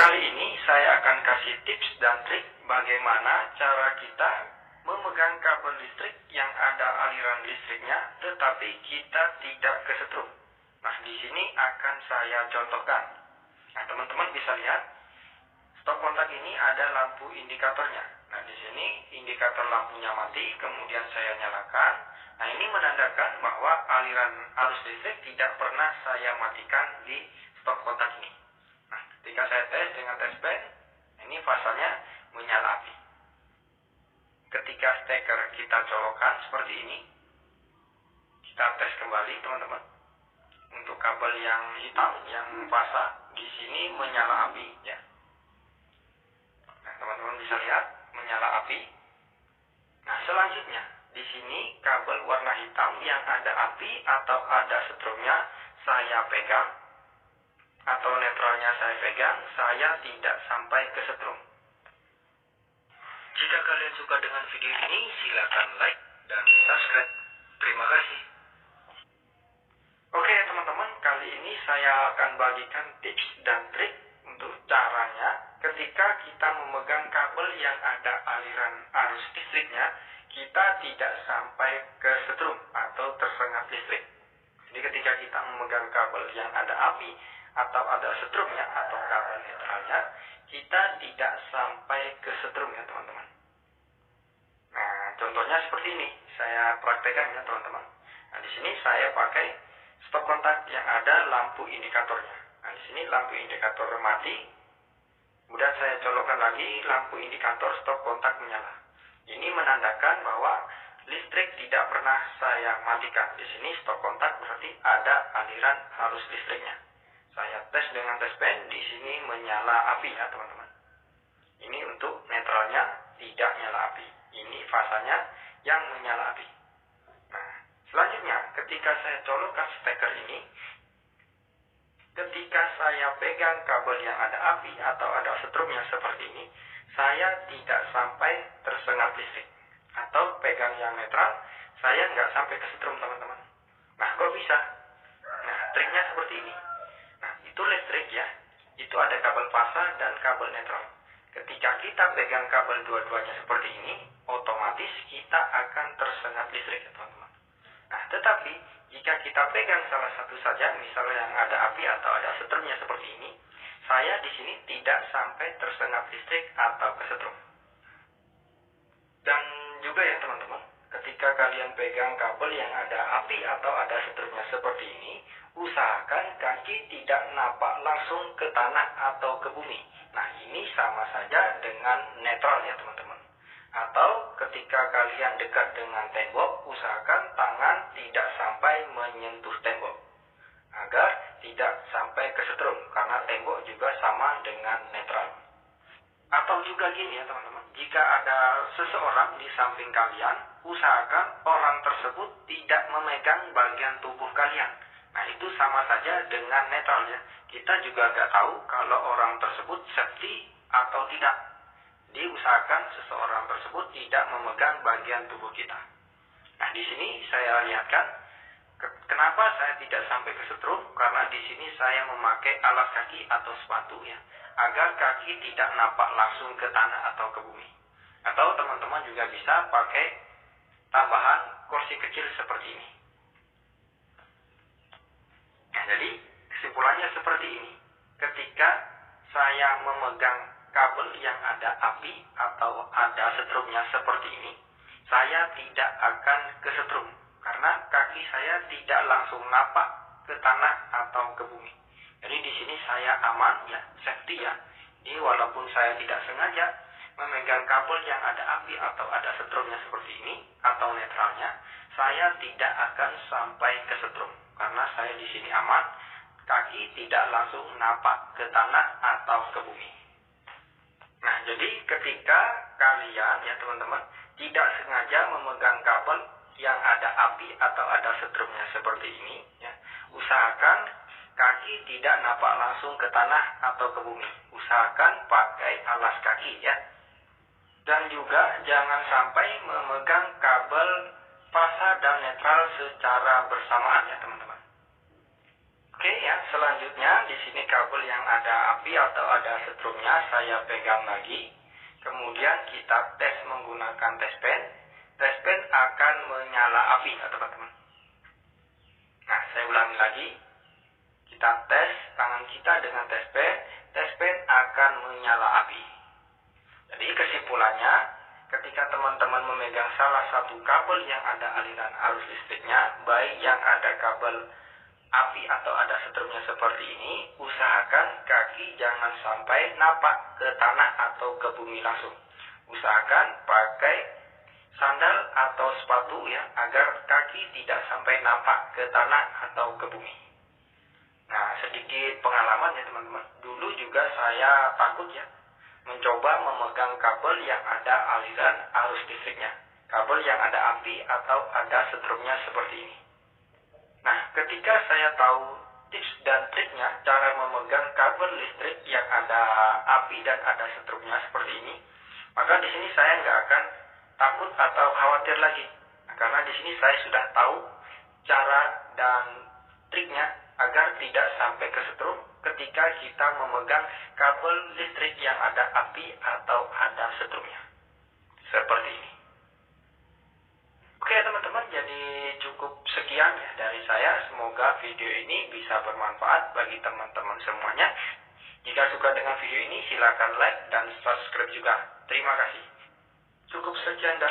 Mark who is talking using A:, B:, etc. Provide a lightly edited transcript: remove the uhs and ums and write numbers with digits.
A: Kali ini saya akan kasih tips dan trik bagaimana cara kita memegang kabel listrik yang ada aliran listriknya tetapi kita tidak kesetrum. Nah, di sini akan saya contohkan. Nah, teman-teman bisa lihat stop kontak ini ada lampu indikatornya. Nah, di sini indikator lampunya mati, kemudian saya nyalakan. Nah, ini menandakan bahwa aliran arus listrik tidak pernah saya matikan di stop kontak ini. Nah, ketika saya tes dengan tes band, ini fasanya menyala api. Ketika steker kita colokkan seperti ini, kita tes kembali teman-teman. Untuk kabel yang hitam, yang fasa, di sini menyala api ya. Nah, teman-teman bisa lihat menyala api. Nah, selanjutnya di sini kabel warna hitam yang ada api atau ada setrumnya saya pegang, atau netralnya saya pegang, saya tidak sampai ke setrum. Jika kalian suka dengan video ini, silakan like dan subscribe. Terima kasih. Oke teman-teman, kali ini saya akan bagikan tips dan trik untuk caranya ketika kita memegang kabel yang ada aliran arus listriknya, kita tidak sampai ke setrum atau tersengat listrik. Jadi ketika kita memegang kabel yang ada api atau ada setrumnya atau kabel netralnya, kita tidak sampai ke setrum ya teman-teman. Nah, contohnya seperti ini, saya praktekkan ya teman-teman. Nah, di sini saya pakai stop kontak yang ada lampu indikatornya. Nah, di sini lampu indikator mati, kemudian saya colokkan lagi lampu indikator stop kontak menyala. Ini menandakan bahwa listrik tidak pernah saya matikan. Di sini stop kontak berarti ada aliran arus listriknya. Saya tes dengan tes band, di sini menyala api ya teman-teman. Ini untuk netralnya tidak nyala api. Ini fasanya yang menyala api. Nah, selanjutnya ketika saya colokkan steker ini, ketika saya pegang kabel yang ada api atau ada setrumnya seperti ini, saya tidak sampai tersengat listrik. Atau pegang yang netral, saya nggak sampai ke setrum teman-teman. Nah, kok bisa? Nah, triknya seperti ini. Nah, itu listrik ya. Itu ada kabel fasa dan kabel netral. Ketika kita pegang kabel dua-duanya seperti ini, otomatis kita akan tersengat listrik ya teman-teman. Nah, tetapi jika kita pegang salah satu saja, misalnya yang ada api atau ada setrumnya seperti ini, saya di sini tidak sampai tersengat listrik atau kesetrum. Dan juga ya teman-teman, ketika kalian pegang kabel yang ada api atau ada setrumnya seperti ini, usahakan kaki tidak napak langsung ke tanah atau ke bumi. Nah, ini sama saja dengan netral ya teman-teman. Atau ketika kalian dekat dengan tembok, usahakan tangan tidak sampai menyentuh tembok agar tidak sampai kesetrum, karena tembok juga sama dengan netral. Atau juga gini ya teman-teman, jika ada seseorang di samping kalian, usahakan orang tersebut tidak memegang bagian tubuh kalian. Nah, itu sama saja dengan netralnya. Kita juga nggak tahu kalau orang tersebut safety atau tidak. Diusahakan seseorang tersebut tidak memegang bagian tubuh kita. Nah, di sini saya lihatkan kenapa saya tidak sampai ke setrum, karena di sini saya memakai alas kaki atau sepatu ya, agar kaki tidak napak langsung ke tanah atau ke bumi. Atau teman-teman juga bisa pakai tambahan kursi kecil seperti ini. Nah, jadi kesimpulannya seperti ini. Ketika saya memegang kabel yang ada api atau ada setrumnya seperti ini, saya tidak akan kesetrum karena kaki saya tidak langsung napak ke tanah atau ke bumi. Jadi di sini saya aman ya, safety ya. Jadi walaupun saya tidak sengaja memegang kabel yang ada api atau ada setrumnya seperti ini atau netralnya, saya tidak akan sampai kesetrum karena saya di sini aman, kaki tidak langsung napak ke tanah atau ke bumi. Nah, jadi ketika kalian ya teman-teman tidak sengaja memegang kabel yang ada api atau ada setrumnya seperti ini ya, usahakan kaki tidak napak langsung ke tanah atau ke bumi. Usahakan pakai alas kaki ya. Dan juga jangan sampai memegang kabel fasa dan netral secara bersamaan ya teman-teman. Oke ya, selanjutnya di sini kabel yang ada api atau ada setrumnya saya pegang lagi. Kemudian kita tes menggunakan tes pen. Tes pen akan menyala api ya teman-teman. Nah, saya ulangi lagi. Kita tes tangan kita dengan tes pen akan menyala api. Jadi kesimpulannya, ketika teman-teman memegang salah satu kabel yang ada aliran arus listriknya, baik yang ada kabel api atau ada setrumnya seperti ini, usahakan kaki jangan sampai napak ke tanah atau ke bumi langsung. Usahakan pakai sandal atau sepatu ya, agar kaki tidak sampai napak ke tanah atau ke bumi. Nah, sedikit pengalaman ya teman-teman. Dulu juga saya takut ya mencoba memegang kabel yang ada aliran arus listriknya, kabel yang ada api atau ada setrumnya seperti ini. Nah, ketika saya tahu tips dan triknya cara memegang kabel listrik yang ada api dan ada setrumnya seperti ini, maka di sini saya nggak akan takut atau khawatir lagi. Nah, karena di sini saya sudah tahu cara dan triknya agar tidak sampai kesetrum ketika kita memegang kabel listrik yang ada api atau ada setrumnya. Seperti ini. Oke teman-teman, jadi cukup sekian ya dari saya. Semoga video ini bisa bermanfaat bagi teman-teman semuanya. Jika suka dengan video ini, silakan like dan subscribe juga. Terima kasih. Cukup sekian dari